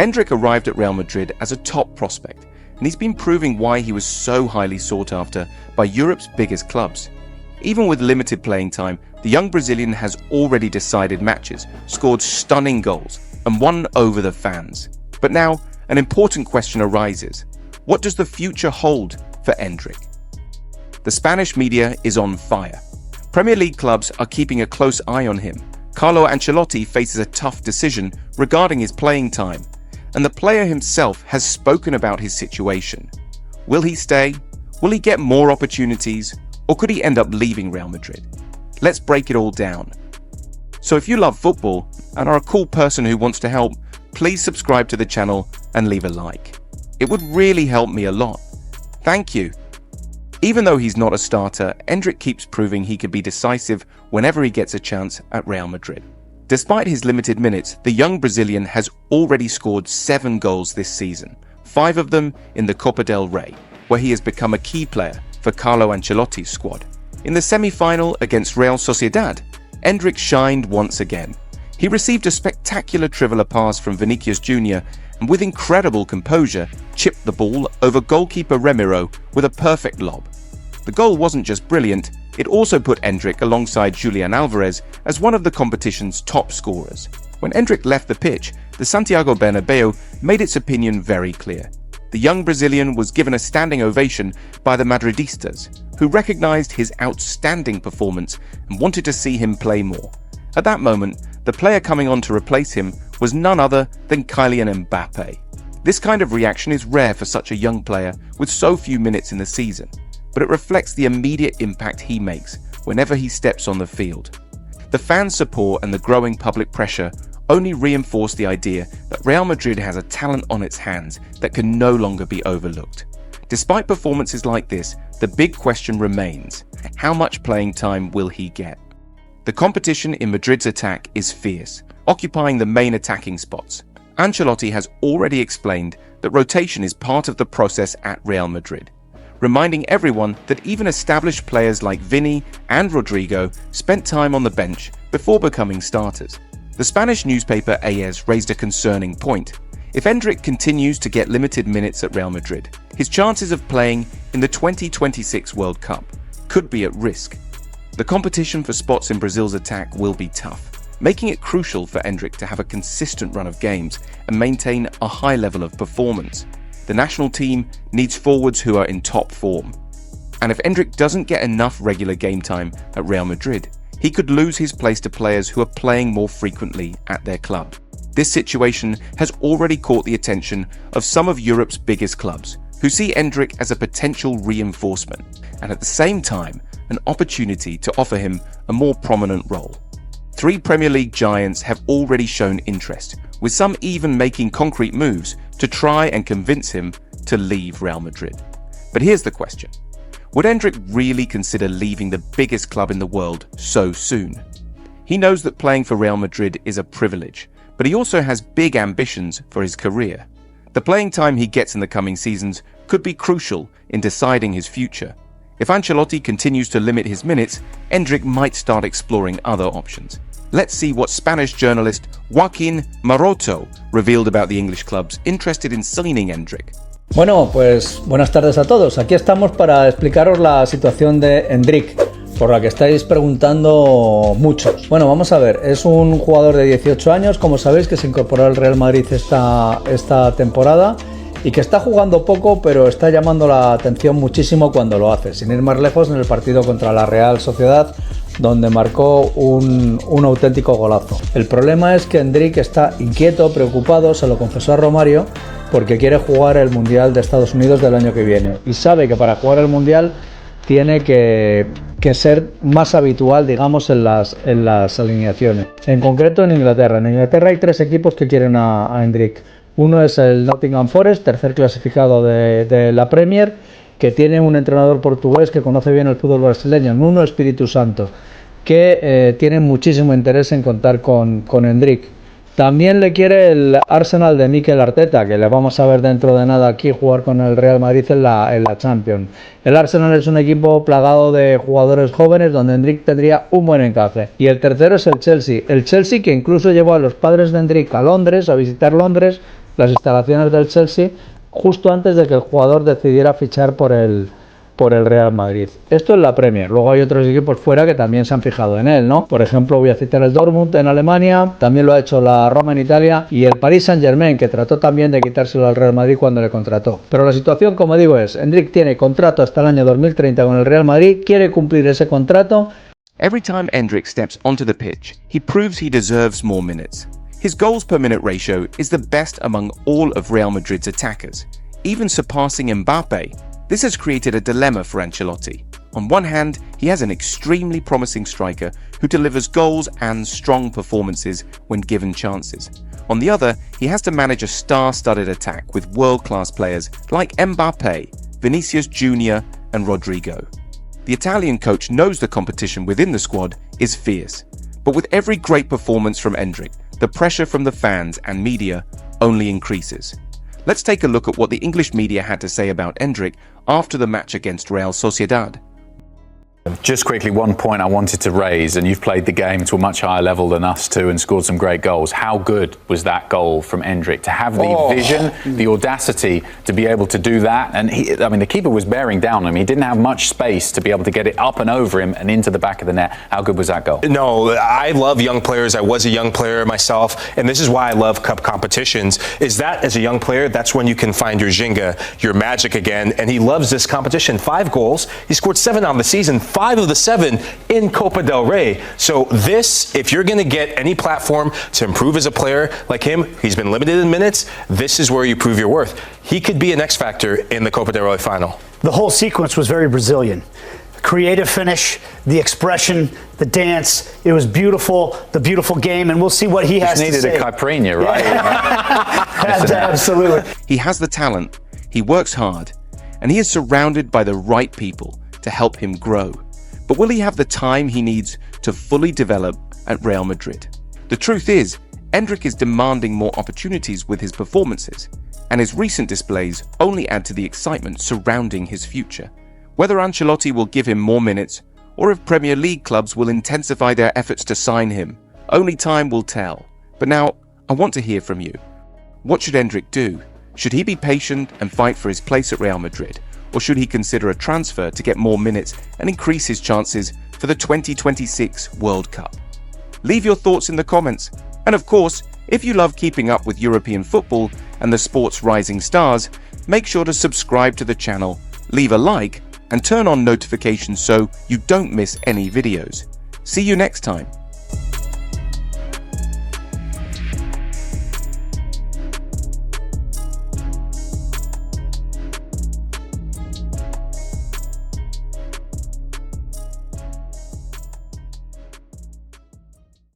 Endrick arrived at Real Madrid as a top prospect, and he's been proving why he was so highly sought after by Europe's biggest clubs. Even with limited playing time, the young Brazilian has already decided matches, scored stunning goals, and won over the fans. But now, an important question arises. What does the future hold for Endrick? The Spanish media is on fire. Premier League clubs are keeping a close eye on him. Carlo Ancelotti faces a tough decision regarding his playing time, and the player himself has spoken about his situation. Will he stay? Will he get more opportunities? Or could he end up leaving Real Madrid? Let's break it all down. So if you love football and are a cool person who wants to help, please subscribe to the channel and leave a like. It would really help me a lot. Thank you. Even though he's not a starter, Endrick keeps proving he can be decisive whenever he gets a chance at Real Madrid. Despite his limited minutes, the young Brazilian has already scored 7 goals this season, 5 of them in the Copa del Rey, where he has become a key player for Carlo Ancelotti's squad. In the semi-final against Real Sociedad, Endrick shined once again. He received a spectacular triveller pass from Vinicius Jr. and with incredible composure chipped the ball over goalkeeper Remiro with a perfect lob. The goal wasn't just brilliant, it also put Endrick alongside Julian Alvarez as one of the competition's top scorers. When Endrick left the pitch, the Santiago Bernabeu made its opinion very clear. The young Brazilian was given a standing ovation by the Madridistas, who recognized his outstanding performance and wanted to see him play more. At that moment, the player coming on to replace him was none other than Kylian Mbappe. This kind of reaction is rare for such a young player with so few minutes in the season, but it reflects the immediate impact he makes whenever he steps on the field. The fans' support and the growing public pressure only reinforce the idea that Real Madrid has a talent on its hands that can no longer be overlooked. Despite performances like this, the big question remains: how much playing time will he get? The competition in Madrid's attack is fierce, occupying the main attacking spots. Ancelotti has already explained that rotation is part of the process at Real Madrid, reminding everyone that even established players like Vini and Rodrigo spent time on the bench before becoming starters. The Spanish newspaper AS raised a concerning point. If Endrick continues to get limited minutes at Real Madrid, his chances of playing in the 2026 World Cup could be at risk. The competition for spots in Brazil's attack will be tough, making it crucial for Endrick to have a consistent run of games and maintain a high level of performance. The national team needs forwards who are in top form. And if Endrick doesn't get enough regular game time at Real Madrid, he could lose his place to players who are playing more frequently at their club. This situation has already caught the attention of some of Europe's biggest clubs, who see Endrick as a potential reinforcement, and at the same time, an opportunity to offer him a more prominent role. 3 Premier League giants have already shown interest, with some even making concrete moves to try and convince him to leave Real Madrid. But here's the question: would Endrick really consider leaving the biggest club in the world so soon? He knows that playing for Real Madrid is a privilege, but he also has big ambitions for his career. The playing time he gets in the coming seasons could be crucial in deciding his future. If Ancelotti continues to limit his minutes, Endrick might start exploring other options. Let's see what Spanish journalist Joaquín Maroto revealed about the English clubs interested in signing Endrick. Bueno, pues buenas tardes a todos. Aquí estamos para explicaros la situación de Endrick, por la que estáis preguntando muchos. Bueno, vamos a ver, es un jugador de 18 años, como sabéis, que se incorporó al Real Madrid esta temporada y que está jugando poco, pero está llamando la atención muchísimo cuando lo hace. Sin ir más lejos, en el partido contra la Real Sociedad, donde marcó un auténtico golazo. El problema es que Endrick está inquieto, preocupado, se lo confesó a Romario, porque quiere jugar el Mundial de Estados Unidos del año que viene. Y sabe que para jugar el Mundial tiene que ser más habitual, digamos, en las alineaciones. En concreto en Inglaterra. En Inglaterra hay 3 equipos que quieren a Endrick. Uno es el Nottingham Forest, tercer clasificado de la Premier, que tiene un entrenador portugués que conoce bien el fútbol brasileño, Nuno Espíritu Santo, que tiene muchísimo interés en contar con Endrick. También le quiere el Arsenal de Mikel Arteta, que le vamos a ver dentro de nada aquí jugar con el Real Madrid en la Champions. El Arsenal es un equipo plagado de jugadores jóvenes donde Endrick tendría un buen encaje. Y el tercero es el Chelsea. El Chelsea, que incluso llevó a los padres de Endrick a Londres, a visitar Londres, las instalaciones del Chelsea justo antes de que el jugador decidiera fichar por el Real Madrid. Esto es la Premier. Luego hay otros equipos fuera que también se han fijado en él, ¿no? Por ejemplo, voy a citar el Dortmund en Alemania, también lo ha hecho la Roma en Italia y el Paris Saint-Germain, que trató también de quitárselo al Real Madrid cuando le contrató. Pero la situación, como digo, es Endrick tiene contrato hasta el año 2030 con el Real Madrid, quiere cumplir ese contrato. Every time Endrick steps onto the pitch, he proves he deserves more minutes. His goals per minute ratio is the best among all of Real Madrid's attackers, even surpassing Mbappe. This has created a dilemma for Ancelotti. On one hand, he has an extremely promising striker who delivers goals and strong performances when given chances. On the other, he has to manage a star-studded attack with world-class players like Mbappe, Vinicius Jr. and Rodrigo. The Italian coach knows the competition within the squad is fierce, but with every great performance from Endrick, the pressure from the fans and media only increases. Let's take a look at what the English media had to say about Endrick after the match against Real Sociedad. Just quickly, one point I wanted to raise, and you've played the game to a much higher level than us too and scored some great goals. How good was that goal from Endrick? To have the vision, the audacity to be able to do that. And the keeper was bearing down on him. He didn't have much space to be able to get it up and over him and into the back of the net. How good was that goal? No, I love young players. I was a young player myself, and this is why I love cup competitions, is that as a young player, that's when you can find your Jenga, your magic again, and he loves this competition. 5 goals. He scored 7 on the season. 5 of the 7 in Copa del Rey. So this, if you're going to get any platform to improve as a player like him, he's been limited in minutes, this is where you prove your worth. He could be an X factor in the Copa del Rey final. The whole sequence was very Brazilian. Creative finish, the expression, the dance. It was beautiful, the beautiful game, and we'll see what he has to say. Just needed a caipirinha, right? Absolutely. He has the talent, he works hard, and he is surrounded by the right people to help him grow. But will he have the time he needs to fully develop at Real Madrid? The truth is, Endrick is demanding more opportunities with his performances, and his recent displays only add to the excitement surrounding his future. Whether Ancelotti will give him more minutes, or if Premier League clubs will intensify their efforts to sign him, only time will tell. But now, I want to hear from you. What should Endrick do? Should he be patient and fight for his place at Real Madrid? Or should he consider a transfer to get more minutes and increase his chances for the 2026 World Cup? Leave your thoughts in the comments. And of course, if you love keeping up with European football and the sport's rising stars, make sure to subscribe to the channel, leave a like, and turn on notifications so you don't miss any videos. See you next time.